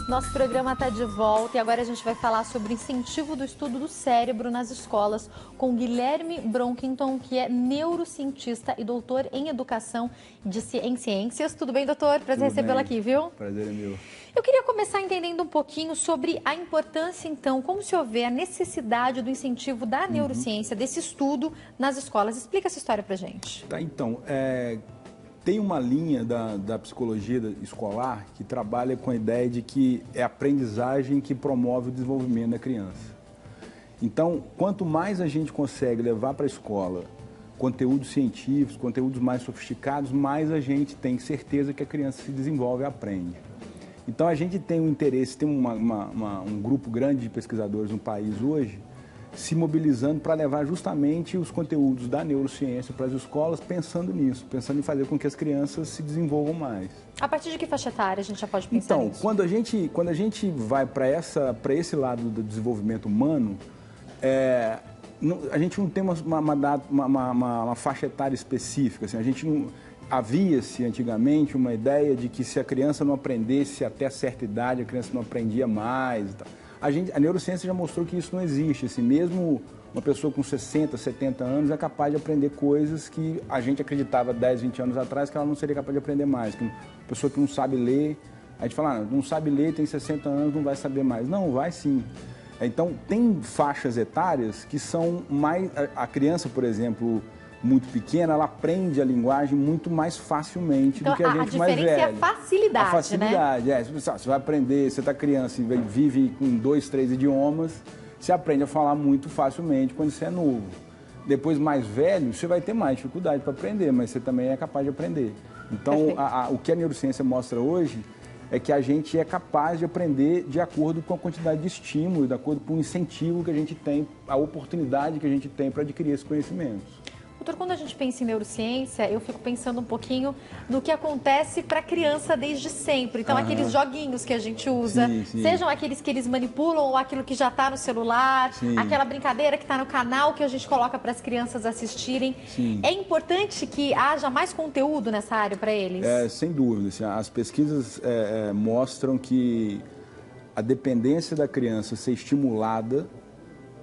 Nosso programa está de volta e agora a gente vai falar sobre incentivo do estudo do cérebro nas escolas com Guilherme Brockington, que é neurocientista e doutor em educação em ciências. Tudo bem, doutor? Prazer recebê-lo aqui, viu? Prazer é meu. Eu queria começar entendendo um pouquinho sobre a importância, então, como o senhor vê a necessidade do incentivo da neurociência, desse estudo nas escolas. Explica essa história pra gente. Tá, então, tem uma linha da psicologia escolar que trabalha com a ideia de que é a aprendizagem que promove o desenvolvimento da criança. Então, quanto mais a gente consegue levar para a escola conteúdos científicos, conteúdos mais sofisticados, mais a gente tem certeza que a criança se desenvolve e aprende. Então, a gente tem um interesse, tem um grupo grande de pesquisadores no país hoje, se mobilizando para levar justamente os conteúdos da neurociência para as escolas, pensando nisso, pensando em fazer com que as crianças se desenvolvam mais. A partir de que faixa etária a gente já pode pensar nisso? Então, quando a gente vai para esse lado do desenvolvimento humano, a gente não tem uma faixa etária específica. Assim, a gente não... Havia-se antigamente uma ideia de que se a criança não aprendesse até certa idade, a criança não aprendia mais e tal. A neurociência já mostrou que isso não existe. Assim, mesmo uma pessoa com 60, 70 anos é capaz de aprender coisas que a gente acreditava 10, 20 anos atrás que ela não seria capaz de aprender mais. Que uma pessoa que não sabe ler, a gente fala, não sabe ler, tem 60 anos, não vai saber mais. Não, vai sim. Então, tem faixas etárias que são mais... A criança, por exemplo, muito pequena, ela aprende a linguagem muito mais facilmente do que a gente mais velha. A diferença é a facilidade, a facilidade, né? Você vai aprender, você está criança e vive com 2, 3 idiomas, você aprende a falar muito facilmente quando você é novo. Depois, mais velho, você vai ter mais dificuldade para aprender, mas você também é capaz de aprender. Então, o que a neurociência mostra hoje é que a gente é capaz de aprender de acordo com a quantidade de estímulo, de acordo com o incentivo que a gente tem, a oportunidade que a gente tem para adquirir esses conhecimentos. Doutor, quando a gente pensa em neurociência, eu fico pensando um pouquinho no que acontece para a criança desde sempre. Então, aqueles joguinhos que a gente usa, sejam aqueles que eles manipulam ou aquilo que já está no celular, aquela brincadeira que está no canal que a gente coloca para as crianças assistirem. É importante que haja mais conteúdo nessa área para eles? Sem dúvida. Assim, as pesquisas mostram que a dependência da criança ser estimulada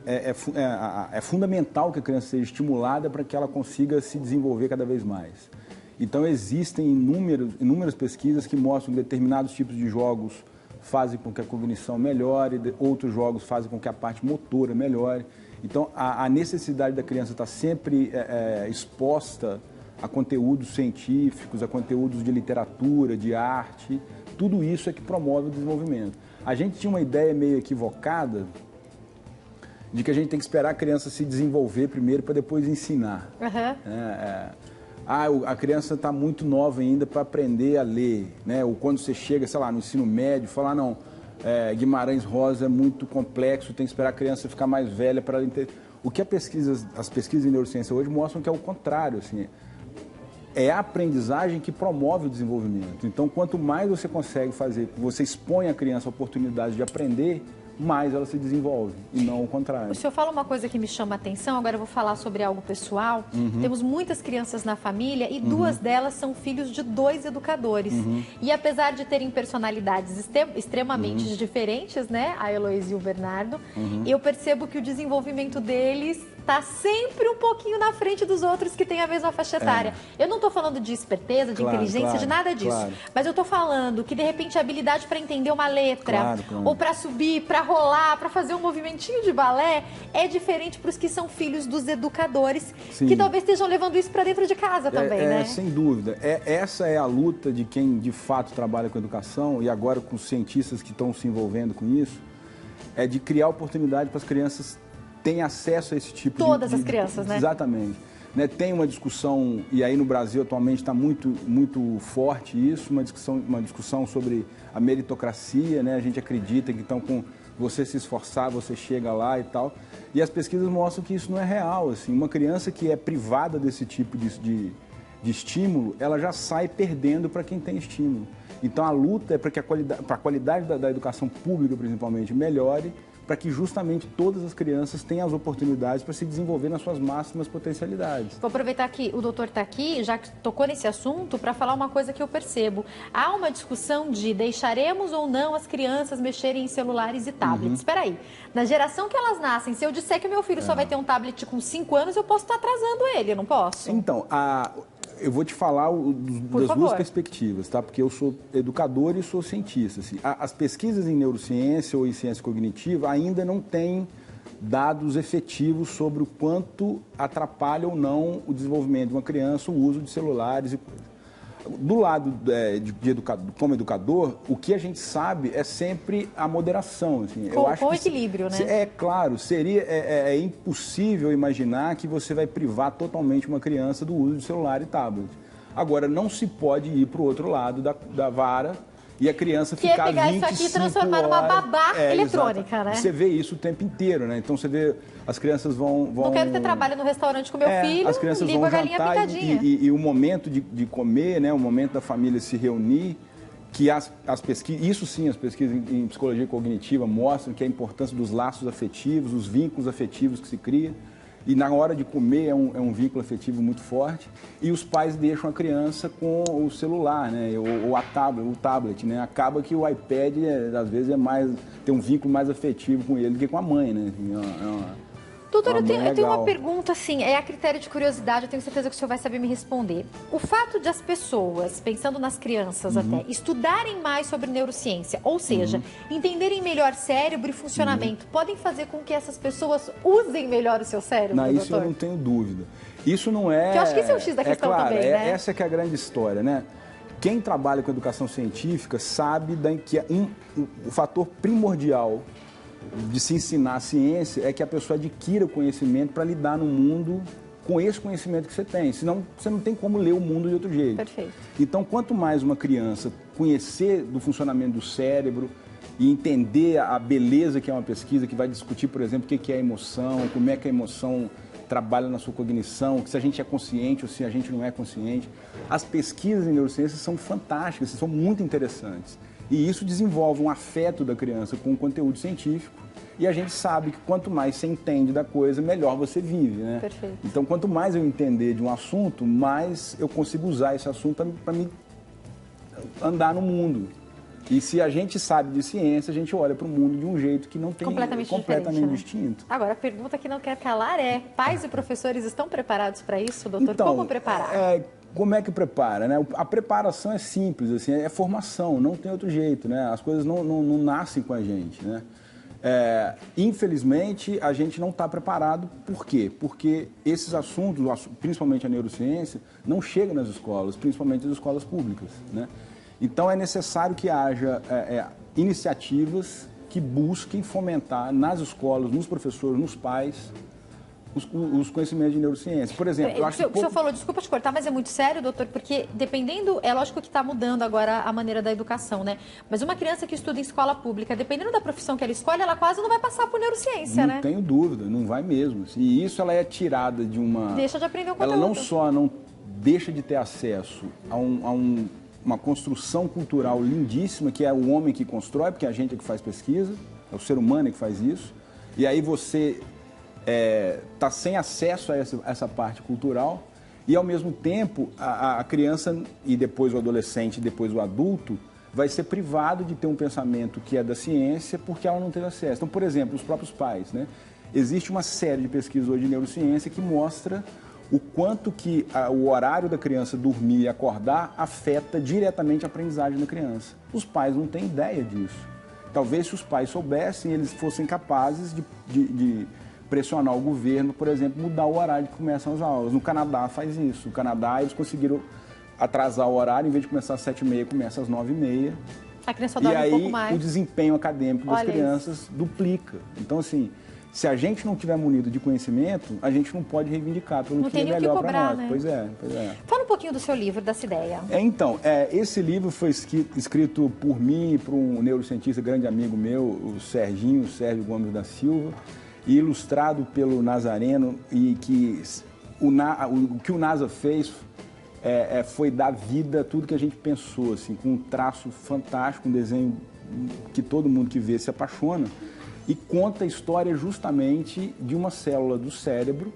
é fundamental que a criança seja estimulada para que ela consiga se desenvolver cada vez mais. Então, existem inúmeras pesquisas que mostram que determinados tipos de jogos fazem com que a cognição melhore, outros jogos fazem com que a parte motora melhore. Então, a necessidade da criança estar sempre exposta a conteúdos científicos, a conteúdos de literatura, de arte, tudo isso é que promove o desenvolvimento. A gente tinha uma ideia meio equivocada de que a gente tem que esperar a criança se desenvolver primeiro para depois ensinar. A criança está muito nova ainda para aprender a ler, né? Ou quando você chega, sei lá, no ensino médio, falar, não, Guimarães Rosa é muito complexo, tem que esperar a criança ficar mais velha para ela entender. O que as pesquisas em neurociência hoje mostram que é o contrário, assim, é a aprendizagem que promove o desenvolvimento. Então, quanto mais você consegue fazer, você expõe a criança a oportunidade de aprender, mais ela se desenvolve, e não o contrário. O senhor fala uma coisa que me chama a atenção, agora eu vou falar sobre algo pessoal. Temos muitas crianças na família e duas delas são filhos de 2 educadores. E apesar de terem personalidades extremamente diferentes, né, a Heloísa e o Bernardo, eu percebo que o desenvolvimento deles está sempre um pouquinho na frente dos outros que têm a mesma faixa etária. Eu não estou falando de esperteza, de inteligência, de nada disso. Mas eu estou falando que, de repente, a habilidade para entender uma letra, ou para subir, para rolar, para fazer um movimentinho de balé, é diferente para os que são filhos dos educadores, que talvez estejam levando isso para dentro de casa também, né? Sem dúvida. Essa é a luta de quem, de fato, trabalha com educação, e agora com os cientistas que estão se envolvendo com isso, é de criar oportunidade para as crianças terem acesso a esse tipo Todas as crianças, né? Exatamente. Né, tem uma discussão, e aí no Brasil atualmente está muito forte isso, uma discussão sobre a meritocracia, né? A gente acredita que então com você se esforçar, você chega lá e tal. E as pesquisas mostram que isso não é real. Assim, uma criança que é privada desse tipo de estímulo, ela já sai perdendo para quem tem estímulo. Então a luta é para que a qualidade da educação pública, principalmente, melhore, para que justamente todas as crianças tenham as oportunidades para se desenvolver nas suas máximas potencialidades. Vou aproveitar que o doutor está aqui, já que tocou nesse assunto, para falar uma coisa que eu percebo. Há uma discussão de deixaremos ou não as crianças mexerem em celulares e tablets. Espera aí, na geração que elas nascem, se eu disser que meu filho só vai ter um tablet com 5 anos, eu posso estar atrasando ele, eu não posso? Então, eu vou te falar das duas perspectivas, tá? Porque eu sou educador e sou cientista. Assim. As pesquisas em neurociência ou em ciência cognitiva ainda não têm dados efetivos sobre o quanto atrapalha ou não o desenvolvimento de uma criança, o uso de celulares e coisas. Do lado como educador, o que a gente sabe é sempre a moderação. Assim. Com equilíbrio, né? É claro, é impossível imaginar que você vai privar totalmente uma criança do uso de celular e tablet. Agora, não se pode ir para o outro lado da vara e a criança ficar 25 horas... Que é pegar isso aqui e transformar numa babá eletrônica, exato. Né? Você vê isso o tempo inteiro, né? Então, você vê, as crianças vão... Não quero ter trabalho no restaurante com meu filho, as crianças ligo vão a galinha jantar pintadinha. E o momento de comer, né? O momento da família se reunir, que as pesquisas... Isso sim, as pesquisas em psicologia cognitiva mostram que a importância dos laços afetivos, os vínculos afetivos que se cria. E na hora de comer é um vínculo afetivo muito forte. E os pais deixam a criança com o celular, né? Ou o tablet, né? Acaba que o iPad, às vezes, tem um vínculo mais afetivo com ele do que com a mãe, né? Doutor, eu tenho uma pergunta, assim, é a critério de curiosidade, eu tenho certeza que o senhor vai saber me responder. O fato de as pessoas, pensando nas crianças até, estudarem mais sobre neurociência, ou seja, entenderem melhor cérebro e funcionamento, podem fazer com que essas pessoas usem melhor o seu cérebro, doutor? Isso eu não tenho dúvida. Isso não é... Que eu acho que esse é o X da questão também, né? Essa que é a grande história, né? Quem trabalha com educação científica sabe que o fator primordial de se ensinar a ciência é que a pessoa adquira o conhecimento para lidar no mundo com esse conhecimento que você tem. Senão, você não tem como ler o mundo de outro jeito. Perfeito. Então, quanto mais uma criança conhecer do funcionamento do cérebro e entender a beleza que é uma pesquisa, que vai discutir, por exemplo, o que é a emoção, como é que a emoção trabalha na sua cognição, se a gente é consciente ou se a gente não é consciente. As pesquisas em neurociência são fantásticas, são muito interessantes. E isso desenvolve um afeto da criança com o conteúdo científico. E a gente sabe que quanto mais você entende da coisa, melhor você vive, né? Perfeito. Então, quanto mais eu entender de um assunto, mais eu consigo usar esse assunto para me andar no mundo. E se a gente sabe de ciência, a gente olha para o mundo de um jeito que não tem completamente distinto. Agora, a pergunta que não quer calar é: pais e professores estão preparados para isso, doutor? Então, como preparar? Como é que prepara, né? A preparação é simples, assim, é formação, não tem outro jeito, né? As coisas não nascem com a gente, né? Infelizmente, a gente não está preparado. Por quê? Porque esses assuntos, principalmente a neurociência, não chegam nas escolas, principalmente nas escolas públicas, né? Então, é necessário que haja iniciativas que busquem fomentar nas escolas, nos professores, nos pais, os conhecimentos de neurociência. Por exemplo, eu acho que... O senhor falou, desculpa te cortar, mas é muito sério, doutor, porque dependendo, é lógico que está mudando agora a maneira da educação, né? Mas uma criança que estuda em escola pública, dependendo da profissão que ela escolhe, ela quase não vai passar por neurociência, né? Não tenho dúvida, não vai mesmo. E isso ela é tirada de uma... Deixa de aprender o conteúdo. Ela não só não deixa de ter acesso a uma construção cultural lindíssima, que é o homem que constrói, porque a gente é que faz pesquisa, é o ser humano que faz isso, e aí você está sem acesso a essa parte cultural e, ao mesmo tempo, a criança e depois o adolescente, depois o adulto, vai ser privado de ter um pensamento que é da ciência porque ela não teve acesso. Então, por exemplo, os próprios pais, né? Existe uma série de pesquisas hoje de neurociência que mostra o quanto que o horário da criança dormir e acordar afeta diretamente a aprendizagem da criança. Os pais não têm ideia disso. Talvez se os pais soubessem, eles fossem capazes de pressionar o governo, por exemplo, mudar o horário que começam as aulas. No Canadá faz isso. No Canadá eles conseguiram atrasar o horário, em vez de começar às 7h30, começa às 9h30. A criança dorme um pouco mais. E aí o desempenho acadêmico das crianças duplica. Então, assim, se a gente não tiver munido de conhecimento, a gente não pode reivindicar pelo que é melhor para nós. Né? Pois é. Fala um pouquinho do seu livro, dessa ideia. Esse livro foi escrito por mim e por um neurocientista grande amigo meu, o Sérgio Gomes da Silva, e ilustrado pelo Nazareno, e que o que o NASA fez foi dar vida a tudo que a gente pensou, assim, com um traço fantástico, um desenho que todo mundo que vê se apaixona. e conta a história justamente de uma célula do cérebro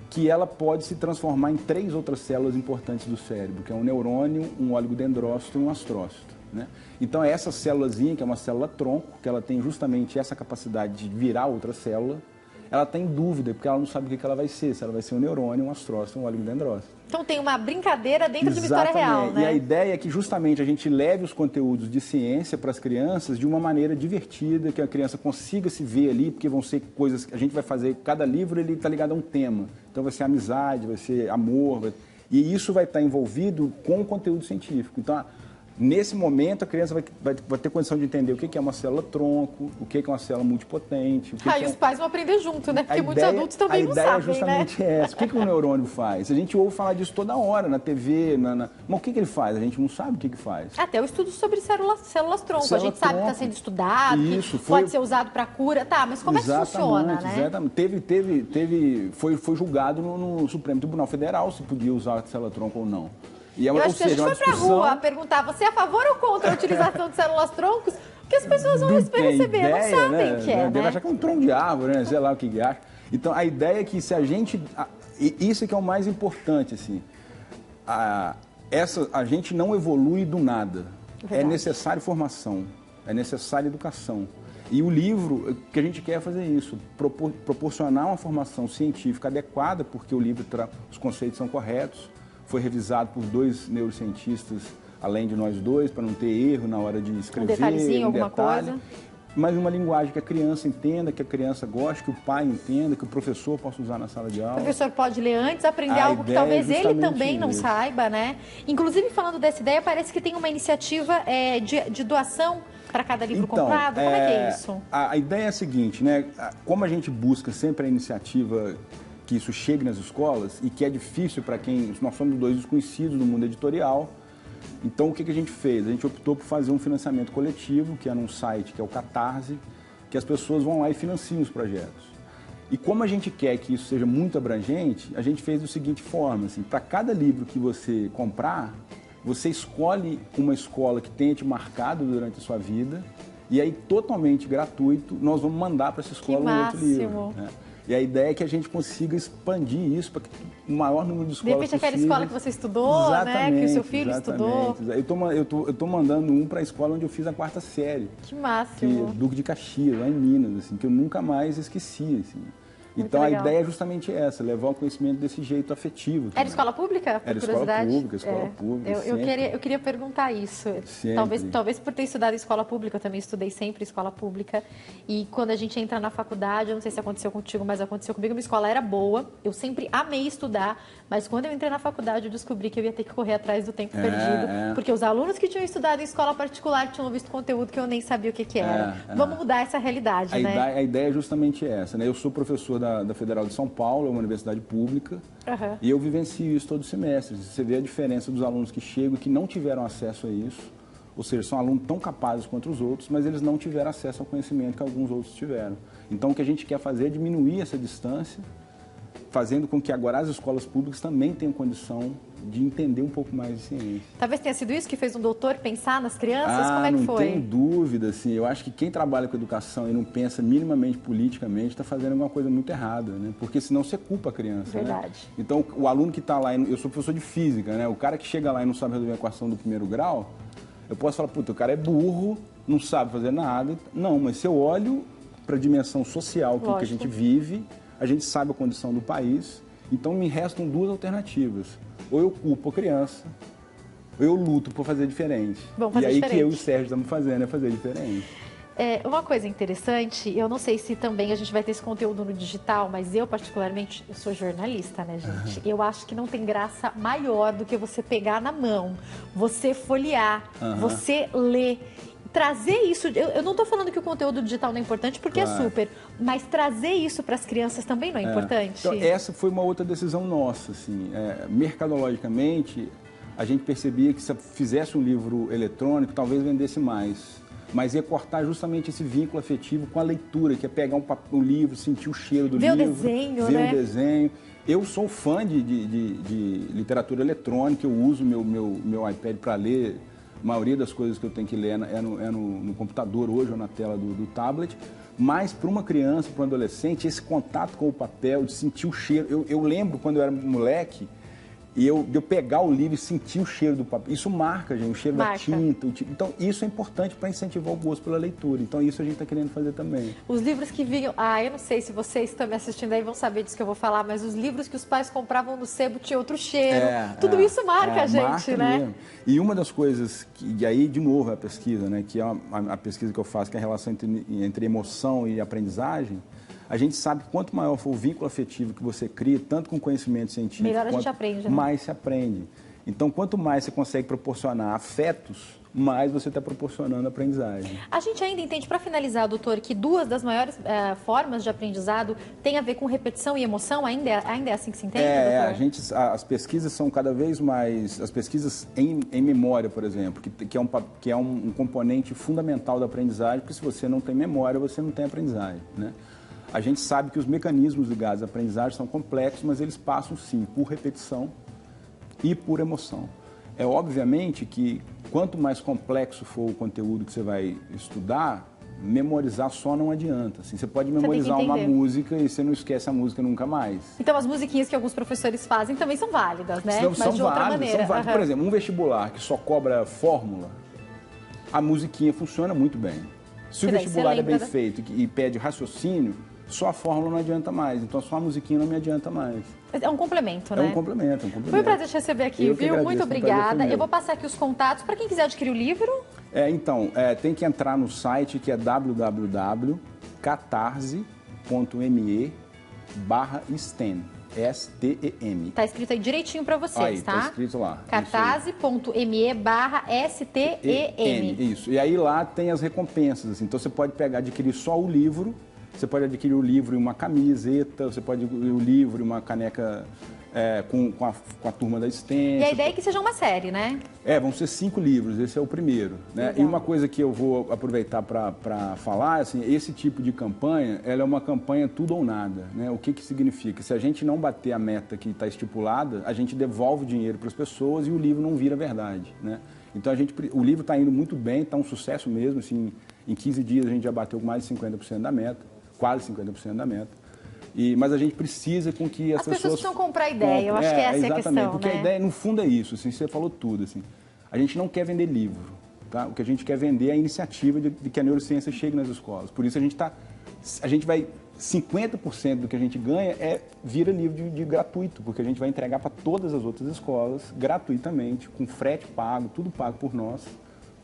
que ela pode se transformar em 3 outras células importantes do cérebro, que é um neurônio, um oligodendrócito e um astrócito, né? Então, é essa célulazinha, que é uma célula tronco, que ela tem justamente essa capacidade de virar outra célula, ela está em dúvida, porque ela não sabe o que ela vai ser, se ela vai ser um neurônio, um astrócito, um oligodendrócito. Então tem uma brincadeira dentro de uma história real, né? E a ideia é que justamente a gente leve os conteúdos de ciência para as crianças de uma maneira divertida, que a criança consiga se ver ali, porque vão ser coisas que a gente vai fazer, cada livro ele está ligado a um tema. Então vai ser amizade, vai ser amor, e isso vai estar envolvido com o conteúdo científico. Então, nesse momento, a criança vai ter condição de entender o que é uma célula tronco, o que é uma célula multipotente. E os pais vão aprender junto, né? Porque muitos adultos também não sabem, né? A ideia é justamente essa. O que o neurônio faz? A gente ouve falar disso toda hora, na TV, mas o que ele faz? A gente não sabe o que faz. Até o estudo sobre células tronco. A gente sabe que está sendo estudado, que pode ser usado para cura. Tá, mas como é que funciona, né? Exatamente. Foi julgado no Supremo Tribunal Federal se podia usar a célula tronco ou não. Eu acho que se a gente foi pra rua perguntar, você é a favor ou contra a utilização de células troncos? Porque as pessoas vão receber, não sabem o que é, né? Deve achar que é um tronco de árvore, né? Sei lá o que acha. Então, a ideia é que se a gente... Isso é que é o mais importante, assim. A gente não evolui do nada. Verdade. É necessário formação, é necessária educação. E o livro, o que a gente quer é fazer isso, proporcionar uma formação científica adequada, porque o livro, os conceitos são corretos, foi revisado por 2 neurocientistas, além de nós 2, para não ter erro na hora de escrever. Um detalhezinho, alguma coisa. Mas uma linguagem que a criança entenda, que a criança goste, que o pai entenda, que o professor possa usar na sala de aula. O professor pode ler antes, aprender algo que talvez ele também não saiba, né? Inclusive, falando dessa ideia, parece que tem uma iniciativa de doação para cada livro comprado. Como é que é isso? A ideia é a seguinte, né? Como a gente busca sempre a iniciativa que isso chegue nas escolas e que é difícil para quem... Nós somos 2 desconhecidos no mundo editorial. Então, o que a gente fez? A gente optou por fazer um financiamento coletivo, que é num site, que é o Catarse, que as pessoas vão lá e financiam os projetos. E como a gente quer que isso seja muito abrangente, a gente fez da seguinte forma, assim, para cada livro que você comprar, você escolhe uma escola que tenha te marcado durante a sua vida, e aí, totalmente gratuito, nós vamos mandar para essa escola um outro livro. Né? E a ideia é que a gente consiga expandir isso para o maior número de escolas possível. De repente, aquela escola que você estudou, né? Que o seu filho estudou. Eu tô mandando um para a escola onde eu fiz a 4ª série. Que máximo. Que é Duque de Caxias, lá em Minas, assim, que eu nunca mais esqueci, assim. Então, a ideia é justamente essa, levar o conhecimento desse jeito afetivo. Também. Era escola pública? Era escola pública. Eu queria perguntar isso. Talvez por ter estudado em escola pública, eu também estudei sempre em escola pública. E quando a gente entra na faculdade, eu não sei se aconteceu contigo, mas aconteceu comigo, minha escola era boa. Eu sempre amei estudar, mas quando eu entrei na faculdade, eu descobri que eu ia ter que correr atrás do tempo perdido. Porque os alunos que tinham estudado em escola particular tinham visto conteúdo que eu nem sabia o que era. Vamos mudar essa realidade, né? A ideia é justamente essa, né? Eu sou professor da Federal de São Paulo, é uma universidade pública, e eu vivencio isso todo semestre. Você vê a diferença dos alunos que chegam e que não tiveram acesso a isso, ou seja, são alunos tão capazes quanto os outros, mas eles não tiveram acesso ao conhecimento que alguns outros tiveram. Então, o que a gente quer fazer é diminuir essa distância, fazendo com que agora as escolas públicas também tenham condição de entender um pouco mais de ciência. Talvez tenha sido isso que fez um doutor pensar nas crianças? Como é que foi? Não tenho dúvida, assim. Eu acho que quem trabalha com educação e não pensa minimamente politicamente está fazendo alguma coisa muito errada, né? Porque senão você culpa a criança, Verdade. Né? Então, o aluno que está lá, eu sou professor de física, né? O cara que chega lá e não sabe resolver a equação do 1º grau, eu posso falar, puta, o cara é burro, não sabe fazer nada. Não, mas se eu olho para a dimensão social que a gente vive, a gente sabe a condição do país, então me restam 2 alternativas. Ou eu culpo a criança, ou eu luto por fazer diferente. Vamos fazer diferente. Que eu e o Sérgio estamos fazendo é fazer diferente. Uma coisa interessante, eu não sei se também a gente vai ter esse conteúdo no digital, mas eu particularmente, eu sou jornalista, né, gente? Eu acho que não tem graça maior do que você pegar na mão, você folhear, você ler. Trazer isso, eu não estou falando que o conteúdo digital não é importante, porque é super, mas trazer isso para as crianças também não é importante? Então, essa foi uma outra decisão nossa, assim, mercadologicamente, a gente percebia que se fizesse um livro eletrônico, talvez vendesse mais, mas ia cortar justamente esse vínculo afetivo com a leitura, que é pegar um livro, sentir o cheiro do livro, ver o desenho, ver o desenho. Eu sou fã de literatura eletrônica, eu uso meu iPad para ler A maioria das coisas que eu tenho que ler no computador hoje ou na tela do tablet. Mas para uma criança, para um adolescente, esse contato com o papel, de sentir o cheiro. Eu lembro quando eu era moleque, e eu pegar o livro e sentir o cheiro do papel. Isso marca, gente, o cheiro da tinta. Então, isso é importante para incentivar o gosto pela leitura. Então, isso a gente está querendo fazer também. Os livros que vinham... eu não sei se vocês estão me assistindo aí vão saber disso que eu vou falar, mas os livros que os pais compravam no sebo tinham outro cheiro. Tudo isso marca a gente, marca, né? Mesmo. E uma das coisas, e aí, de novo, é a pesquisa, né? Que é a pesquisa que eu faço, que é a relação entre emoção e aprendizagem. A gente sabe que quanto maior for o vínculo afetivo que você cria, tanto com conhecimento científico, melhor a gente aprende, né? Mais se aprende. Então, quanto mais você consegue proporcionar afetos, mais você está proporcionando aprendizagem. A gente ainda entende, para finalizar, doutor, que duas das maiores formas de aprendizado têm a ver com repetição e emoção? Ainda é assim que se entende, doutor? As pesquisas são cada vez mais... As pesquisas em memória, por exemplo, que é um componente fundamental da aprendizagem, porque se você não tem memória, você não tem aprendizagem, né? A gente sabe que os mecanismos ligados à aprendizagem são complexos, mas eles passam, sim, por repetição e por emoção. É obviamente que quanto mais complexo for o conteúdo que você vai estudar, memorizar só não adianta. Assim, você pode memorizar uma música e você não esquece a música nunca mais. Então, as musiquinhas que alguns professores fazem também são válidas, né? Mas de outra maneira. Por exemplo, um vestibular que só cobra fórmula, a musiquinha funciona muito bem. Se o vestibular é bem feito e pede raciocínio, só a fórmula não adianta mais, então só a musiquinha não me adianta mais. É um complemento, né? É um complemento. Foi um prazer te receber aqui, viu? Muito obrigada. Eu vou passar aqui os contatos para quem quiser adquirir o livro. Tem que entrar no site que é www.catarse.me/STEM. S-T-E-M. Tá escrito aí direitinho para vocês, tá? Tá escrito lá. catarse.me/STEM. Isso. E aí lá tem as recompensas, assim. Então você pode adquirir só o livro. Você pode adquirir o livro e uma camiseta, você pode adquirir o livro e uma caneca com a turma da STEM. E a ideia é que seja uma série, né? Vão ser 5 livros, esse é o primeiro. Né? E uma coisa que eu vou aproveitar para falar, assim, esse tipo de campanha, ela é uma campanha tudo ou nada. Né? O que significa? Se a gente não bater a meta que está estipulada, a gente devolve o dinheiro para as pessoas e o livro não vira verdade. Né? Então, o livro está indo muito bem, está um sucesso mesmo. Assim, em 15 dias a gente já bateu mais de 50% da meta. Quase 50% da meta. Mas a gente precisa com que as pessoas precisam comprar a ideia, eu acho que essa é a questão, porque a ideia, no fundo, é isso, assim, você falou tudo. Assim, a gente não quer vender livro, tá? O que a gente quer vender é a iniciativa de que a neurociência chegue nas escolas. Por isso a gente vai... 50% do que a gente ganha vira livro de gratuito, porque a gente vai entregar para todas as outras escolas, gratuitamente, com frete pago, tudo pago por nós,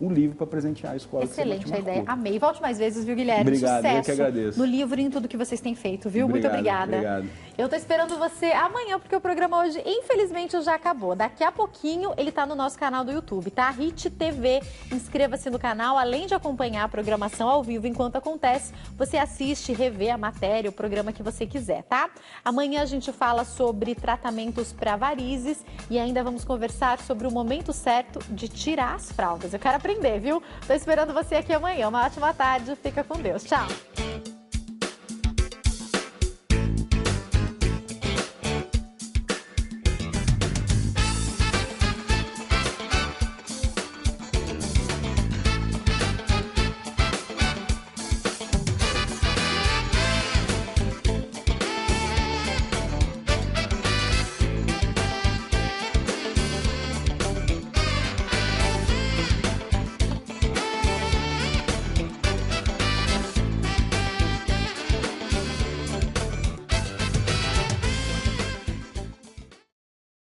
um livro para presentear a escola. Excelente a ideia, amei. Volte mais vezes, viu, Guilherme? Obrigado, sucesso eu que agradeço. No livro e em tudo que vocês têm feito, viu? Muito obrigada. Obrigado. Eu tô esperando você amanhã, porque o programa hoje, infelizmente, já acabou. Daqui a pouquinho, ele tá no nosso canal do YouTube, tá? HIT TV. Inscreva-se no canal, além de acompanhar a programação ao vivo enquanto acontece, você assiste, revê a matéria, o programa que você quiser, tá? Amanhã a gente fala sobre tratamentos para varizes e ainda vamos conversar sobre o momento certo de tirar as fraldas. Eu quero aprender, viu? Tô esperando você aqui amanhã. Uma ótima tarde. Fica com Deus. Tchau.